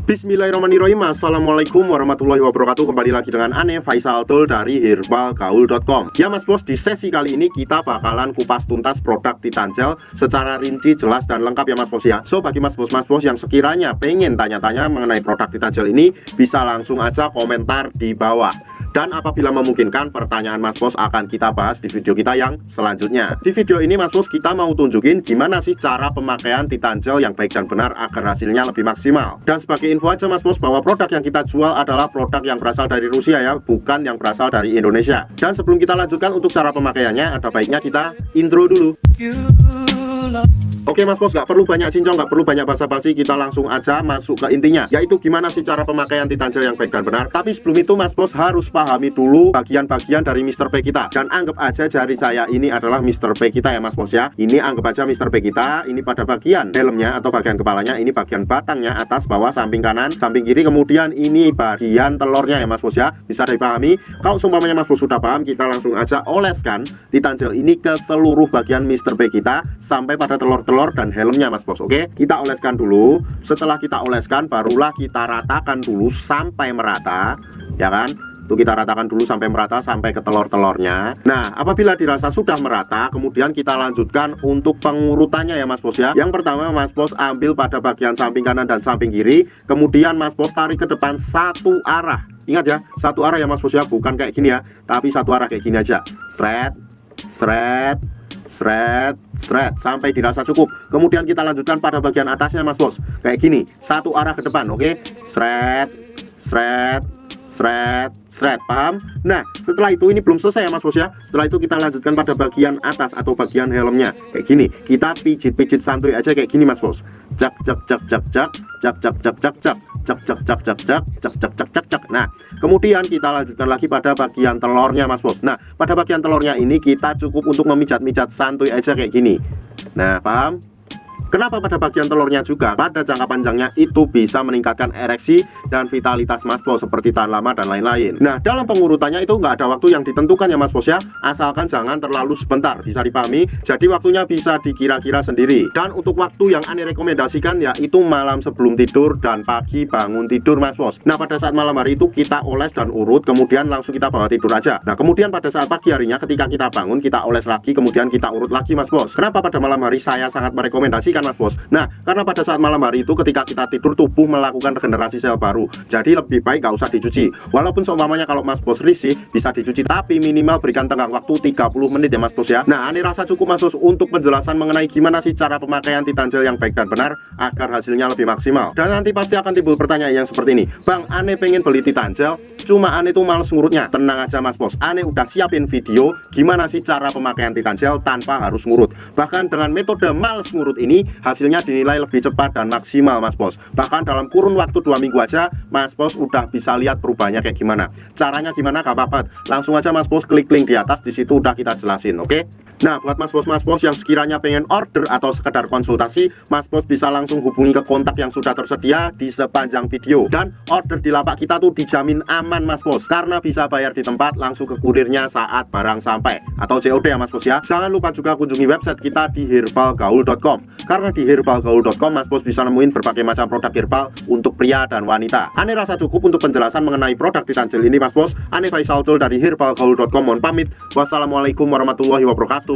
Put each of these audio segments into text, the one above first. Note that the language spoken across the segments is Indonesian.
Bismillahirrahmanirrahim. Assalamualaikum warahmatullahi wabarakatuh. Kembali lagi dengan Ane Faisal Tul dari herbalgaul.com. Ya mas bos, di sesi kali ini kita bakalan kupas tuntas produk Titan Gel secara rinci, jelas, dan lengkap ya mas bos ya. So bagi mas bos yang sekiranya pengen tanya-tanya mengenai produk Titan Gel ini, bisa langsung aja komentar di bawah. Dan apabila memungkinkan, pertanyaan mas bos akan kita bahas di video kita yang selanjutnya. Di video ini mas bos kita mau tunjukin gimana sih cara pemakaian Titan Gel yang baik dan benar agar hasilnya lebih maksimal. Dan sebagai info aja mas bos, bahwa produk yang kita jual adalah produk yang berasal dari Rusia ya, bukan yang berasal dari Indonesia. Dan sebelum kita lanjutkan untuk cara pemakaiannya, ada baiknya kita intro dulu. Oke mas bos, gak perlu banyak cincong, gak perlu banyak basa-basi, kita langsung aja masuk ke intinya, yaitu gimana sih cara pemakaian Titan Gel yang baik dan benar. Tapi sebelum itu mas bos harus pahami dulu bagian-bagian dari Mr. P kita. Dan anggap aja jari saya ini adalah Mr. P kita ya mas bos ya. Ini anggap aja Mr. P kita, ini pada bagian helmnya atau bagian kepalanya, ini bagian batangnya, atas, bawah, samping kanan, samping kiri, kemudian ini bagian telurnya ya mas bos ya. Bisa dipahami? Kalau seumpamanya mas bos sudah paham, kita langsung aja oleskan Titan Gel ini ke seluruh bagian Mr. P kita sampai pada telur-telur dan helmnya mas bos. Oke, kita oleskan dulu. Setelah kita oleskan, barulah kita ratakan dulu sampai merata, ya kan? Itu kita ratakan dulu sampai merata, sampai ke telur-telurnya. Nah, apabila dirasa sudah merata, kemudian kita lanjutkan untuk pengurutannya ya mas bos ya. Yang pertama mas bos ambil pada bagian samping kanan dan samping kiri, kemudian mas bos tarik ke depan satu arah. Ingat ya, satu arah ya mas bos ya, bukan kayak gini ya, tapi satu arah kayak gini aja. Sret, sret, sret, sret, sampai dirasa cukup. Kemudian kita lanjutkan pada bagian atasnya mas bos, kayak gini, satu arah ke depan. Oke, sret, sret, sret, sret, paham? Nah, setelah itu ini belum selesai ya mas bos ya. Setelah itu kita lanjutkan pada bagian atas atau bagian helmnya, kayak gini. Kita pijit-pijit santuy aja kayak gini mas bos. Jak jak jak jak jak jak jak jak jak jak cek cek cek cek cek cek cek cek cek cek. Nah, kemudian kita lanjutkan lagi pada bagian telurnya mas bos. Nah, pada bagian telurnya ini kita cukup untuk memijat-mijat santuy aja kayak gini. Nah, paham? Kenapa pada bagian telurnya juga? Pada jangka panjangnya itu bisa meningkatkan ereksi dan vitalitas mas bos, seperti tahan lama dan lain-lain. Nah, dalam pengurutannya itu nggak ada waktu yang ditentukan ya mas bos ya, asalkan jangan terlalu sebentar. Bisa dipahami? Jadi waktunya bisa dikira-kira sendiri. Dan untuk waktu yang Ane rekomendasikan yaitu malam sebelum tidur dan pagi bangun tidur mas bos. Nah, pada saat malam hari itu kita oles dan urut, kemudian langsung kita bawa tidur aja. Nah, kemudian pada saat pagi harinya ketika kita bangun, kita oles lagi, kemudian kita urut lagi mas bos. Kenapa pada malam hari saya sangat merekomendasikan mas bos? Nah, karena pada saat malam hari itu ketika kita tidur, tubuh melakukan regenerasi sel baru. Jadi lebih baik gak usah dicuci. Walaupun seumpamanya kalau mas bos risih bisa dicuci, tapi minimal berikan tenggang waktu 30 menit ya mas bos ya. Nah, Ane rasa cukup mas bos untuk penjelasan mengenai gimana sih cara pemakaian Titan Gel yang baik dan benar agar hasilnya lebih maksimal. Dan nanti pasti akan timbul pertanyaan yang seperti ini, Bang, Ane pengen beli Titan Gel, cuma Ane tuh males ngurutnya. Tenang aja mas bos, Ane udah siapin video gimana sih cara pemakaian Titan Gel tanpa harus ngurut. Bahkan dengan metode males ngurut ini, hasilnya dinilai lebih cepat dan maksimal mas bos. Bahkan dalam kurun waktu 2 minggu aja mas bos udah bisa lihat perubahannya kayak gimana. Caranya gimana gak apa-apa, langsung aja mas bos klik link di atas, di situ udah kita jelasin. Oke? Nah, buat mas bos yang sekiranya pengen order atau sekedar konsultasi, mas bos bisa langsung hubungi ke kontak yang sudah tersedia di sepanjang video. Dan order di lapak kita tuh dijamin aman mas bos, karena bisa bayar di tempat langsung ke kurirnya saat barang sampai, atau COD ya mas bos ya. Jangan lupa juga kunjungi website kita di herbalgaul.com, karena di herbalgaul.com mas bos bisa nemuin berbagai macam produk herbal untuk pria dan wanita. Ane rasa cukup untuk penjelasan mengenai produk Titan Gel ini mas bos. Ane Faisal Tul dari herbalgaul.com, mohon pamit. Wassalamualaikum warahmatullahi wabarakatuh.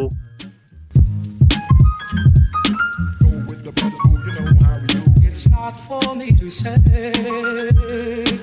It's not for me to say.